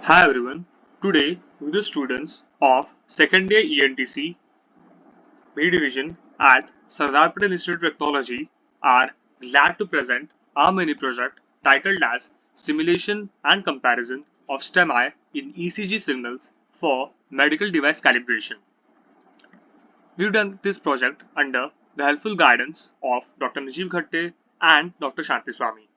Hi everyone. Today, we the students of second year ENTC B division at Sardar Patel Institute of Technology are glad to present our mini project titled as Simulation and Comparison of STEMI in ECG signals for medical device calibration. We've done this project under the helpful guidance of Dr. Najeeb Ghatte and Dr. Shanti Swami.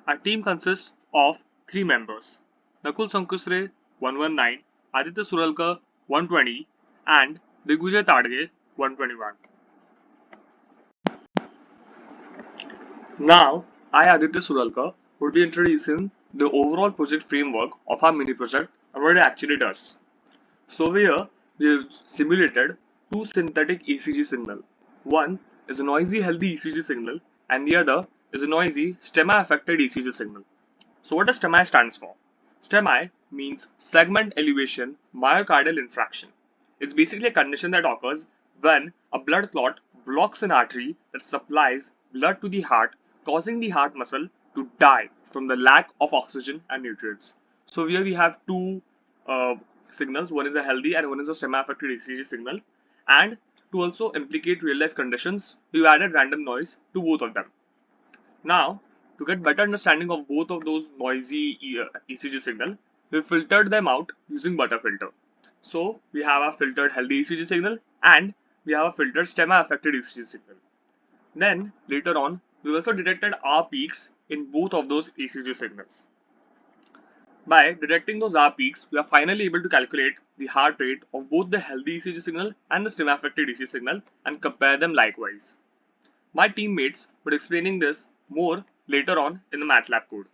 Our team consists of three members: Nakul Sankusre 119, Aditya Suralkar 120, and Digvijay Tadge 121. Now, I, Aditya Suralkar, would be introducing the overall project framework of our mini project and what it actually does. So here we have simulated two synthetic ECG signal. One is a noisy healthy ECG signal and the other is a noisy STEMI affected ECG signal. So what does STEMI stands for? STEMI means segment elevation myocardial infraction. It's basically a condition that occurs when a blood clot blocks an artery that supplies blood to the heart, causing the heart muscle to die from the lack of oxygen and nutrients. So here we have two uh, signals. One is a healthy and one is a STEMI affected ECG signal. And to also implicate real life conditions, we've added random noise to both of them. Now, to get better understanding of both of those noisy ECG signal, we filtered them out using butter filter. So we have a filtered healthy ECG signal and we have a filtered STEMI affected ECG signal. Then later on, we also detected R peaks in both of those ECG signals. By detecting those R peaks, we are finally able to calculate the heart rate of both the healthy ECG signal and the STEMI affected ECG signal and compare them likewise. My teammates would explaining this more later on in the MATLAB code.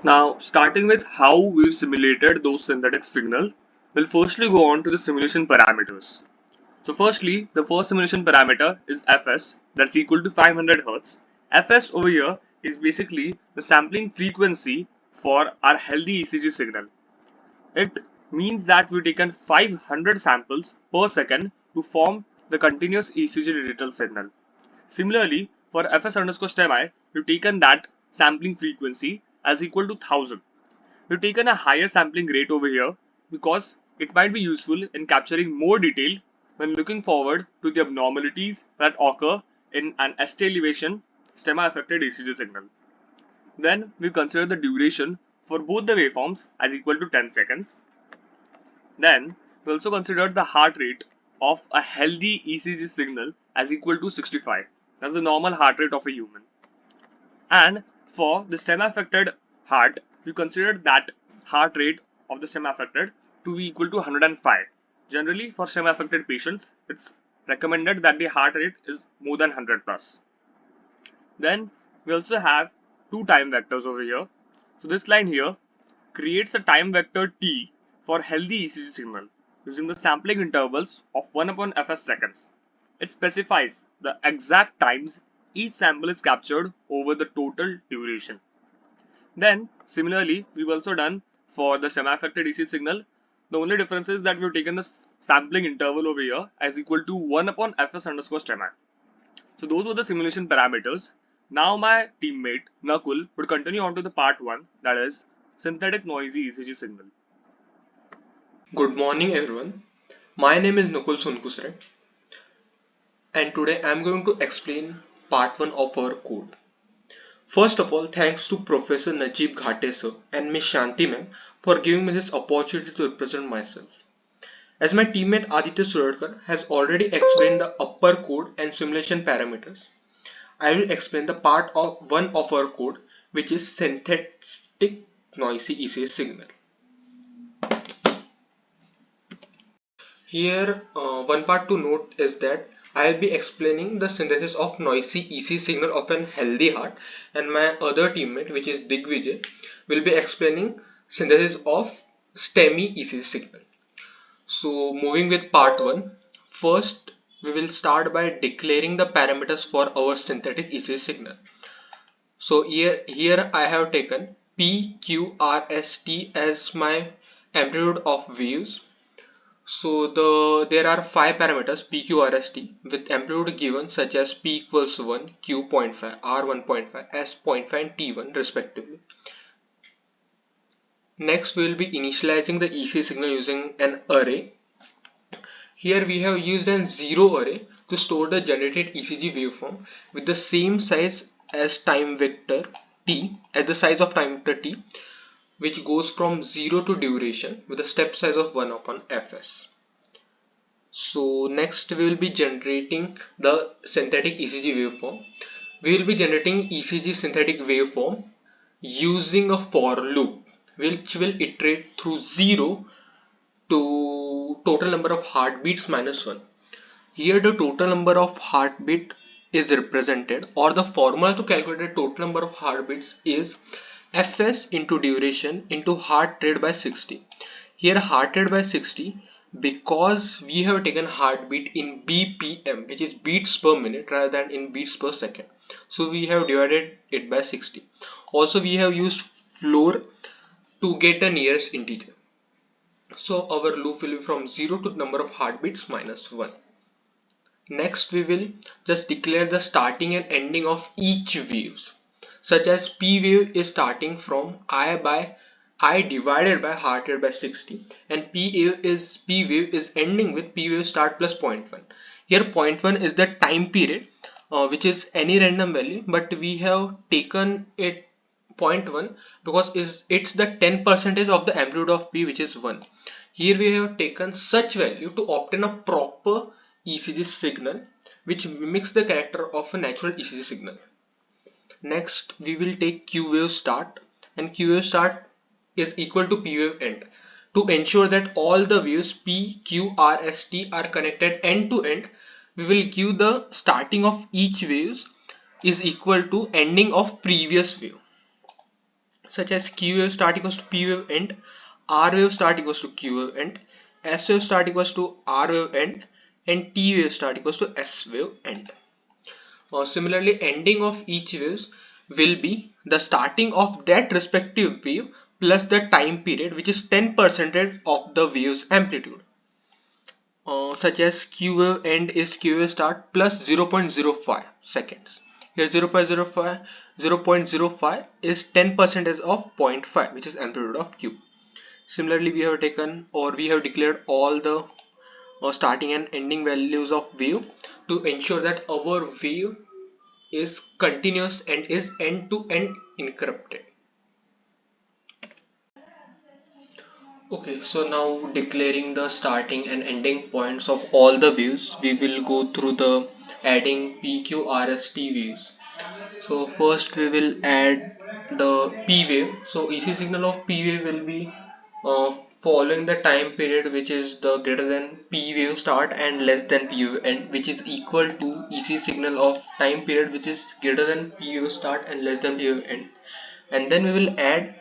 Now, starting with how we've simulated those synthetic signals, we'll firstly go on to the simulation parameters. So firstly, the first simulation parameter is Fs, that's equal to 500 Hz. Fs over here is basically the sampling frequency for our healthy ECG signal. It means that we've taken 500 samples per second to form the continuous ECG digital signal. Similarly, for fs underscore STEMI, we've taken that sampling frequency as equal to 1000. We've taken a higher sampling rate over here because it might be useful in capturing more detail when looking forward to the abnormalities that occur in an ST elevation STEMI affected ECG signal. Then we consider the duration for both the waveforms as equal to 10 seconds. Then we also considered the heart rate of a healthy ECG signal as equal to 65. That's the normal heart rate of a human. And for the semi-affected heart, we considered that heart rate of the semi-affected to be equal to 105. Generally, for semi-affected patients, it's recommended that the heart rate is more than 100 plus. Then we also have two time vectors over here. So this line here creates a time vector t for healthy ECG signal using the sampling intervals of 1 upon fs seconds. It specifies the exact times each sample is captured over the total duration. Then similarly, we've also done for the semi-affected ECG signal. The only difference is that we've taken the sampling interval over here as equal to 1 upon fs underscore STEMI. So those were the simulation parameters. Now my teammate Nakul would continue on to the part 1, that is synthetic noisy ECG signal. Good morning everyone. My name is Nakul Sonkusre and today I am going to explain part 1 of our code. First of all, thanks to Professor Najeeb Ghate sir and Ms. Shanti ma'am for giving me this opportunity to represent myself. As my teammate Aditya Suralkar has already explained the upper code and simulation parameters, I will explain the part of 1 of our code, which is synthetic noisy ECG signal. Here, one part to note is that I will be explaining the synthesis of noisy EC signal of an healthy heart, and my other teammate, which is Digvijay, will be explaining synthesis of STEMI EC signal. So moving with part 1, first we will start by declaring the parameters for our synthetic EC signal. So here I have taken P, Q, R, S, T as my amplitude of waves. So there are 5 parameters P, Q, R, S, T with amplitude given such as P equals 1, Q 0.5, R 1.5, S 0.5 and T1 respectively. Next we will be initializing the ECG signal using an array. Here we have used an zero array to store the generated ECG waveform with the same size as time vector t, at the size of time vector t, which goes from 0 to duration with a step size of 1 upon fs. So next we will be generating the synthetic ECG waveform. We will be generating ECG synthetic waveform using a for loop which will iterate through 0 to total number of heartbeats minus 1. Here the total number of heartbeat is represented, or the formula to calculate the total number of heartbeats is Fs into duration into heart rate by 60. Here heart rate by 60, because we have taken heartbeat in BPM, which is beats per minute rather than in beats per second. So we have divided it by 60. Also we have used floor to get the nearest integer. So our loop will be from 0 to the number of heartbeats minus 1. Next we will just declare the starting and ending of each waves, such as P wave is starting from I divided by heart rate by 60, and P wave is ending with P wave start plus 0.1. Here 0.1 is the time period, which is any random value, but we have taken it 0.1 because it's the 10% of the amplitude of P, which is 1. Here we have taken such value to obtain a proper ECG signal which mimics the character of a natural ECG signal. Next we will take Q wave start, and Q wave start is equal to P wave end. To ensure that all the waves P, Q, R, S, T are connected end to end, we will give the starting of each waves is equal to ending of previous wave, such as Q wave start equals to P wave end, R wave start equals to Q wave end, S wave start equals to R wave end, and T wave start equals to S wave end. Similarly, ending of each waves will be the starting of that respective wave plus the time period, which is 10% of the wave's amplitude. Such as Q wave end is Q wave start plus 0.05 seconds. Here 0.05 is 10% of 0.5, which is amplitude of Q. Similarly, we have taken, or we have declared all the starting and ending values of wave to ensure that our wave is continuous and is end to end encrypted. Okay, so now declaring the starting and ending points of all the waves, we will go through the adding PQRST waves. So first we will add the P wave. So EC signal of P wave will be uh, following the time period which is the greater than P wave start and less than P wave end, which is equal to EC signal of time period which is greater than P wave start and less than P wave end. And then we will add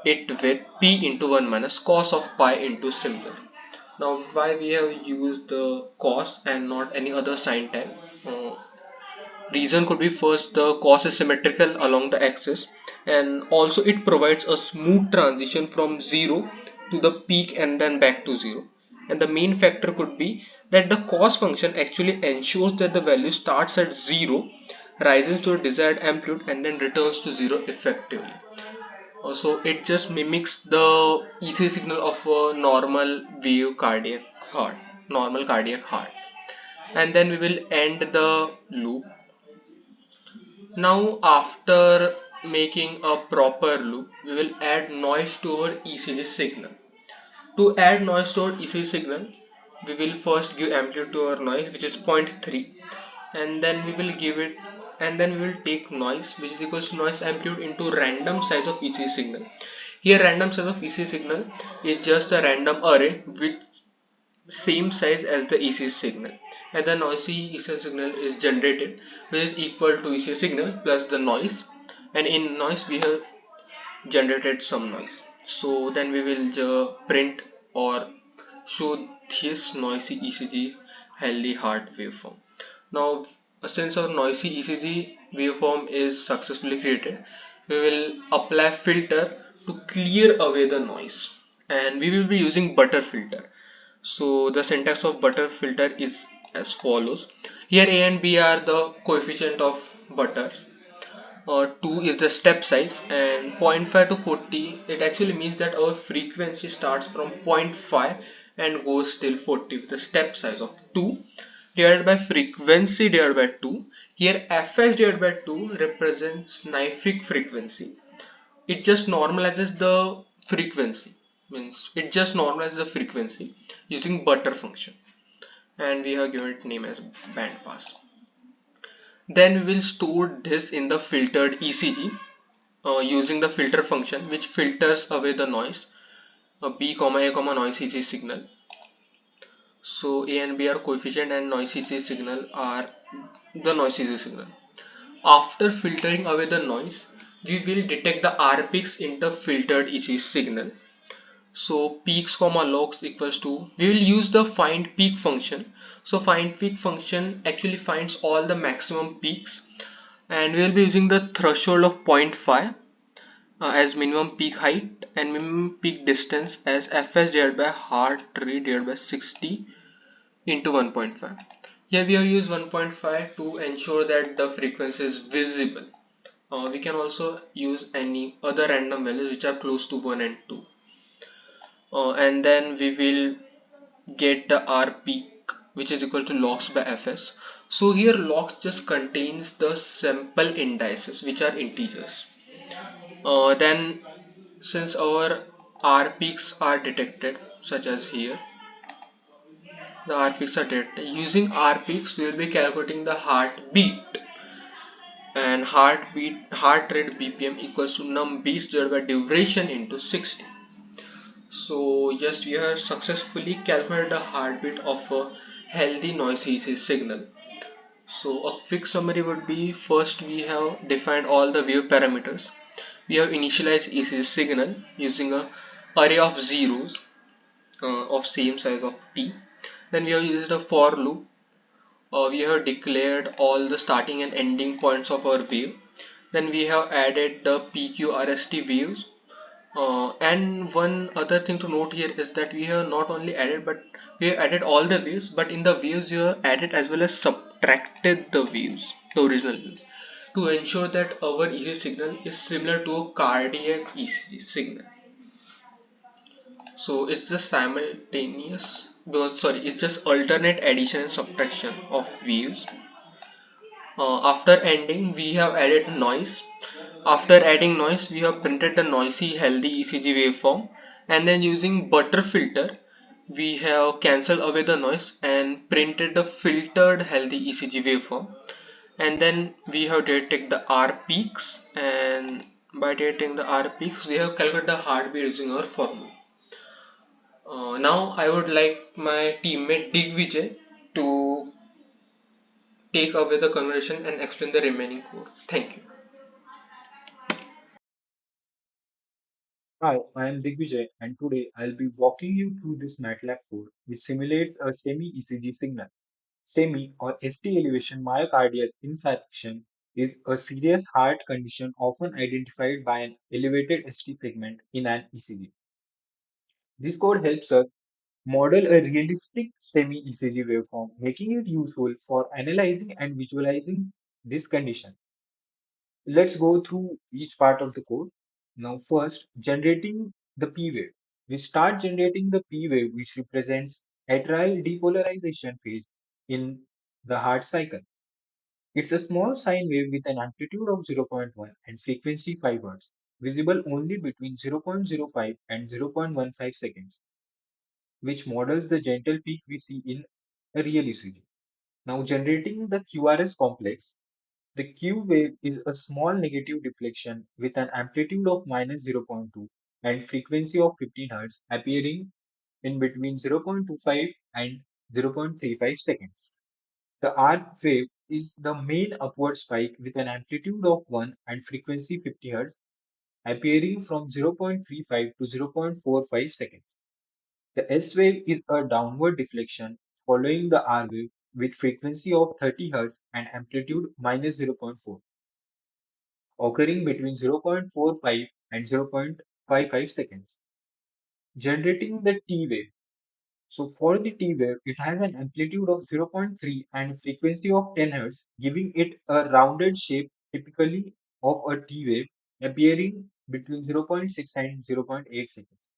it with P into 1 minus cos of pi into symbol. Now why we have used the cos and not any other sign type? Reason could be, first, the cos is symmetrical along the axis, and also it provides a smooth transition from 0 to the peak and then back to 0. And the main factor could be that the cos function actually ensures that the value starts at 0, rises to a desired amplitude and then returns to 0 effectively. Also it just mimics the ECG signal of a normal cardiac heart. And then we will end the loop. Now after making a proper loop, we will add noise to our ECG signal. To add noise to our ECG signal, we will first give amplitude to our noise, which is 0.3, and then we will give it, and then we will take noise, which is equals to noise amplitude into random size of ECG signal. Here random size of ECG signal is just a random array with same size as the ECG signal, and the noisy ECG signal is generated, which is equal to ECG signal plus the noise, and in noise we have generated some noise. So then we will print or show this noisy ECG healthy heart waveform. Now since our noisy ECG waveform is successfully created, we will apply filter to clear away the noise, and we will be using butter filter. So the syntax of butter filter is as follows. Here A and B are the coefficient of butter. 2 is the step size, and zero point 0.5 to 40, it actually means that our frequency starts from zero point 0.5 and goes till 40 with the step size of 2 divided by frequency divided by 2. Here fs divided by 2 represents sniffing frequency. It just normalizes the frequency, means it just normalizes the frequency using butter function, and we have given it name as band pass. Then we will store this in the filtered ECG using the filter function, which filters away the noise. B comma A comma noise ECG signal. So A and B are coefficient and noise ECG signal are the noise ECG signal. After filtering away the noise, we will detect the R peaks in the filtered ECG signal. So peaks comma logs equals to, we will use the find peak function. So find peak function actually finds all the maximum peaks, and we will be using the threshold of 0.5 as minimum peak height and minimum peak distance as fs divided by heart rate divided by 60 into 1.5. Here we have used 1.5 to ensure that the frequency is visible. We can also use any other random values which are close to 1 and 2. And then we will get the R peak, which is equal to logs by fs. So here logs just contains the sample indices which are integers. Then since our R peaks are detected, such as here, the R peaks are detected. Using R peaks, we will be calculating the heartbeat, and heart rate BPM equals to num beats divided by duration into 60. So just we have successfully calculated the heartbeat of a healthy noise ECG signal. So a quick summary would be, first we have defined all the wave parameters. We have initialized ECG signal using a array of zeros of same size of t. Then we have used a for loop. We have declared all the starting and ending points of our wave. Then we have added the PQRST waves. And one other thing to note here is that we have not only added, but we have added all the waves, but in the waves you have added as well as subtracted the waves, the original waves, to ensure that our ECG signal is similar to a cardiac ECG signal. So it's just simultaneous, sorry, it's just alternate addition and subtraction of waves. After ending, we have added noise. After adding noise, we have printed the noisy healthy ECG waveform, and then using butter filter, we have cancelled away the noise and printed the filtered healthy ECG waveform. And then we have detected the R peaks, and by detecting the R peaks, we have calculated the heartbeat using our formula. Now I would like my teammate Digvijay to take away the conversation and explain the remaining code. Thank you. Hi, I am Digvijay, and today I'll be walking you through this MATLAB code which simulates a SEMI-ECG signal. SEMI or ST elevation myocardial infarction is a serious heart condition often identified by an elevated ST segment in an ECG. This code helps us model a realistic SEMI-ECG waveform, making it useful for analyzing and visualizing this condition. Let's go through each part of the code. Now, first, generating the P wave. We start generating the P wave, which represents atrial depolarization phase in the heart cycle. It's a small sine wave with an amplitude of zero point 0.1 and frequency 5 Hz, visible only between 0.05 and 0.15 seconds, which models the gentle peak we see in a real ECG. Now, generating the QRS complex. The Q wave is a small negative deflection with an amplitude of minus zero point 0.2 and frequency of 15 Hz appearing in between 0.25 and 0.35 seconds. The R wave is the main upward spike with an amplitude of 1 and frequency 50 Hz appearing from 0.35 to 0.45 seconds. The S wave is a downward deflection following the R wave with frequency of 30 Hz and amplitude minus zero point 0.4, occurring between 0.45 and 0.55 seconds. Generating the T wave. So for the T wave, it has an amplitude of zero point 0.3 and frequency of 10 Hz, giving it a rounded shape typically of a T wave appearing between zero point 0.6 and zero point 0.8 seconds.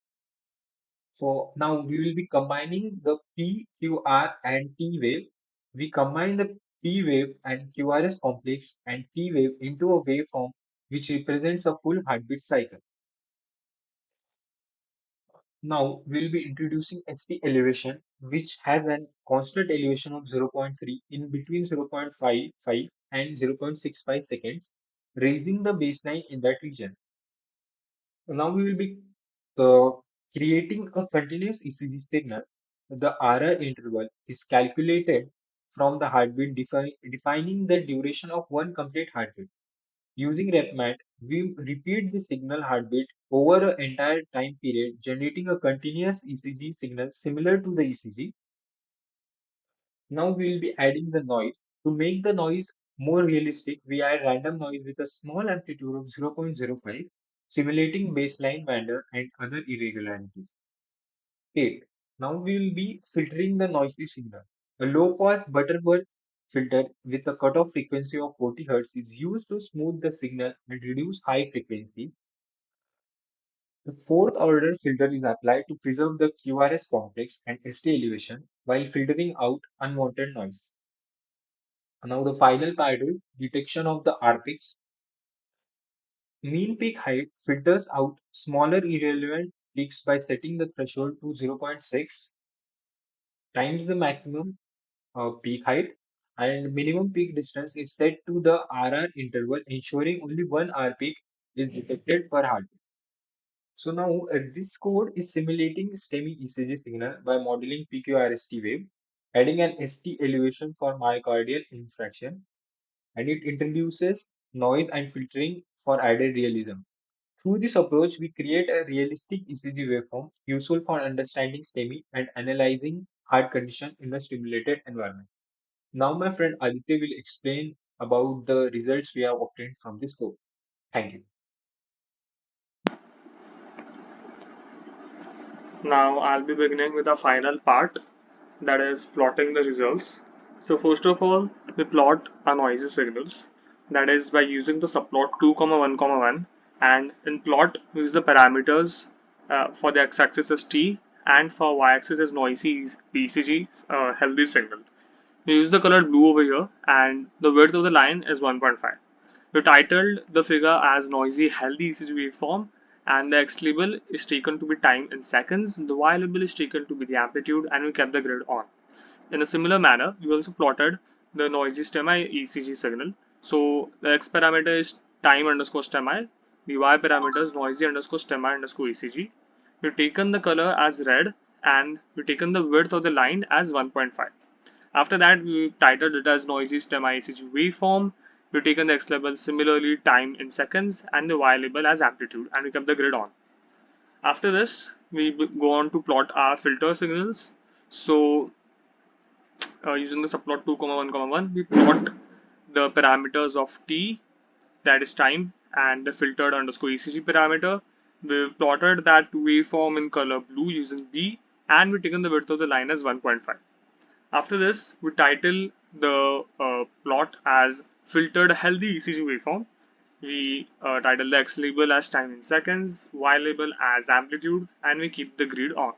So now we will be combining the P, QR and T wave. We combine the P wave and QRS complex and T wave into a waveform which represents a full heartbeat cycle. Now we'll be introducing ST elevation, which has an constant elevation of zero point 0.3 in between 0.55 and 0.65 seconds, raising the baseline in that region. Now we will be uh, creating a continuous ECG signal. The RR interval is calculated from the heartbeat, defining the duration of one complete heartbeat. Using RepMat, we repeat the signal heartbeat over an entire time period, generating a continuous ECG signal similar to the ECG. Now we will be adding the noise. To make the noise more realistic, we add random noise with a small amplitude of 0.05, simulating baseline wander and other irregularities. 8. Now we will be filtering the noisy signal. A low-pass Butterworth filter with a cutoff frequency of 40 Hz is used to smooth the signal and reduce high frequency. The fourth order filter is applied to preserve the QRS complex and ST elevation while filtering out unwanted noise. Now the final part is detection of the R peaks. Mean peak height filters out smaller irrelevant peaks by setting the threshold to zero point 0.6 times the maximum peak height, and minimum peak distance is set to the RR interval, ensuring only one R peak is detected per heartbeat. So now this code is simulating STEMI ECG signal by modeling PQRST wave, adding an ST elevation for myocardial infarction, and it introduces noise and filtering for added realism. Through this approach, we create a realistic ECG waveform useful for understanding STEMI and analyzing heart condition in a stimulated environment. Now, my friend Aditya will explain about the results we have obtained from this code. Thank you. Now I'll be beginning with the final part, that is plotting the results. So first of all, we plot our noisy signals, that is by using the subplot 2, 1, 1, and in plot we use the parameters for the x-axis as t and for y-axis as noisy ECG healthy signal. We use the color blue over here and the width of the line is 1.5. We titled the figure as noisy healthy ECG waveform, and the X label is taken to be time in seconds, the Y label is taken to be the amplitude, and we kept the grid on. In a similar manner, we also plotted the noisy STEMI ECG signal. So the X parameter is time underscore STEMI, the Y parameter is noisy underscore STEMI underscore ECG. We've taken the color as red and we've taken the width of the line as 1.5. After that, we titled it as noisy STEM ECG waveform. We've taken the X label similarly time in seconds and the Y label as amplitude, and we kept the grid on. After this, we go on to plot our filter signals. So using the subplot 2, 1, 1, we plot the parameters of t, that is time, and the filtered underscore ECG parameter. We've plotted that waveform in color blue using B, and we've taken the width of the line as 1.5. After this, we title the plot as filtered healthy ECG waveform. We title the X label as time in seconds, Y label as amplitude, and we keep the grid on.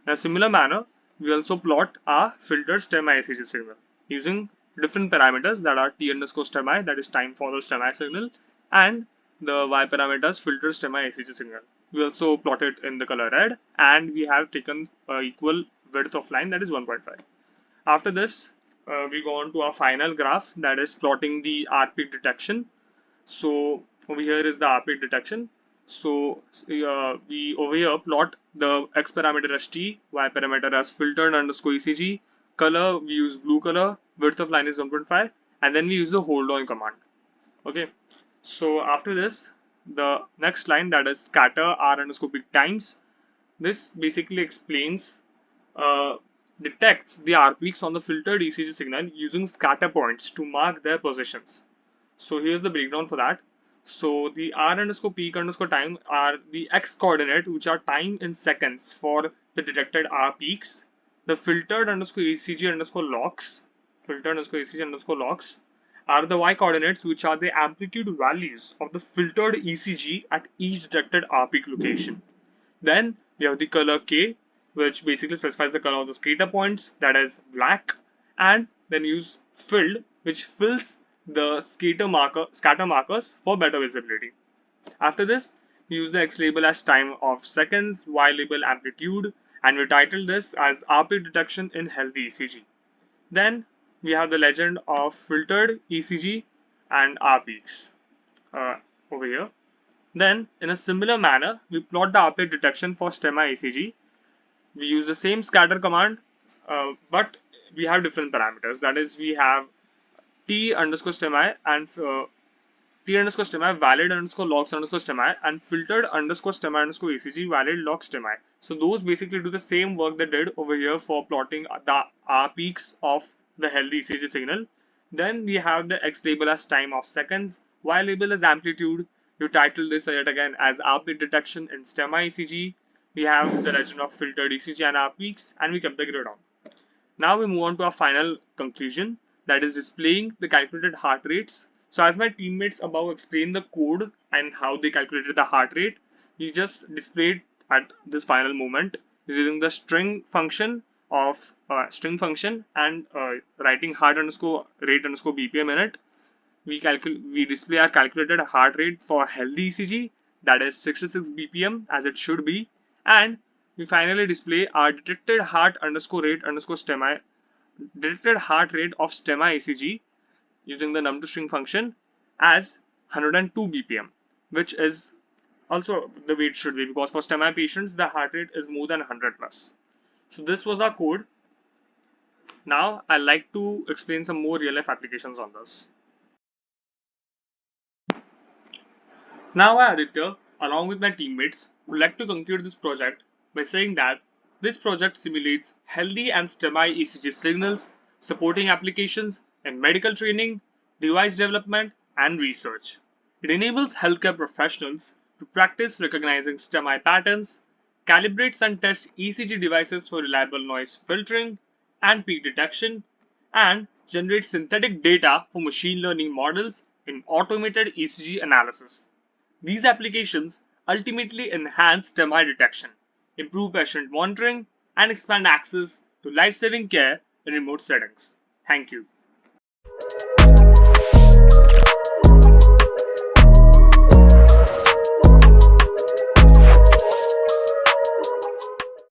In a similar manner, we also plot our filtered STEM ECG signal using different parameters that are T underscore STEM I, that is time for the STEM I signal, and the Y parameters filtered STEM I ECG signal. We also plot it in the color red, and we have taken equal width of line, that is 1.5. After this, we go on to our final graph, that is plotting the RP detection. So over here is the RP detection. So we over here plot the X parameter as T, Y parameter as filtered underscore ECG, color we use blue color, width of line is 1.5, and then we use the hold on command. Okay. So after this, the next line, that is scatter R underscore peak times. This basically explains uh, detects the R peaks on the filtered ECG signal using scatter points to mark their positions. So here's the breakdown for that. So the R underscore peak underscore time are the X coordinate, which are time in seconds for the detected R peaks, the filtered underscore ECG underscore logs, are the Y coordinates, which are the amplitude values of the filtered ECG at each detected R peak location. Then we have the color K, which basically specifies the color of the scatter points, that is black, and then use filled, which fills the scatter markers for better visibility. After this, we use the X label as time of seconds, Y label amplitude, and we title this as RP detection in healthy ECG. Then we have the legend of filtered ECG and R peaks over here. Then, in a similar manner, we plot the RP detection for STEMI ECG. We use the same scatter command, but we have different parameters. That is, we have T underscore STEMI and T underscore STEMI valid underscore logs underscore STEMI and filtered underscore STEMI underscore ECG valid log STEMI. So those basically do the same work they did over here for plotting the R peaks of the healthy ECG signal. Then we have the X label as time of seconds, Y label as amplitude. You title this yet again as R peak detection in STEMI ECG. We have the legend of filtered ECG and R peaks, and we kept the grid on. Now we move on to our final conclusion, that is displaying the calculated heart rates. So as my teammates above explained the code and how they calculated the heart rate, we just displayed at this final moment using the string function and writing heart underscore rate underscore BPM in it. We display our calculated heart rate for healthy ECG, that is 66 BPM as it should be, and we finally display our detected heart underscore rate underscore STEMI detected heart rate of STEMI ECG using the num2 string function as 102 BPM, which is also the way it should be, because for STEMI patients the heart rate is more than 100 plus. So this was our code. Now I'd like to explain some more real life applications on this. Now I, Aditya, along with my teammates, would like to conclude this project by saying that this project simulates healthy and STEMI ECG signals, supporting applications in medical training, device development, and research. It enables healthcare professionals to practice recognizing STEMI patterns, calibrates and tests ECG devices for reliable noise filtering and peak detection, and generates synthetic data for machine learning models in automated ECG analysis. These applications ultimately enhance STEMI detection, improve patient monitoring, and expand access to life-saving care in remote settings. Thank you.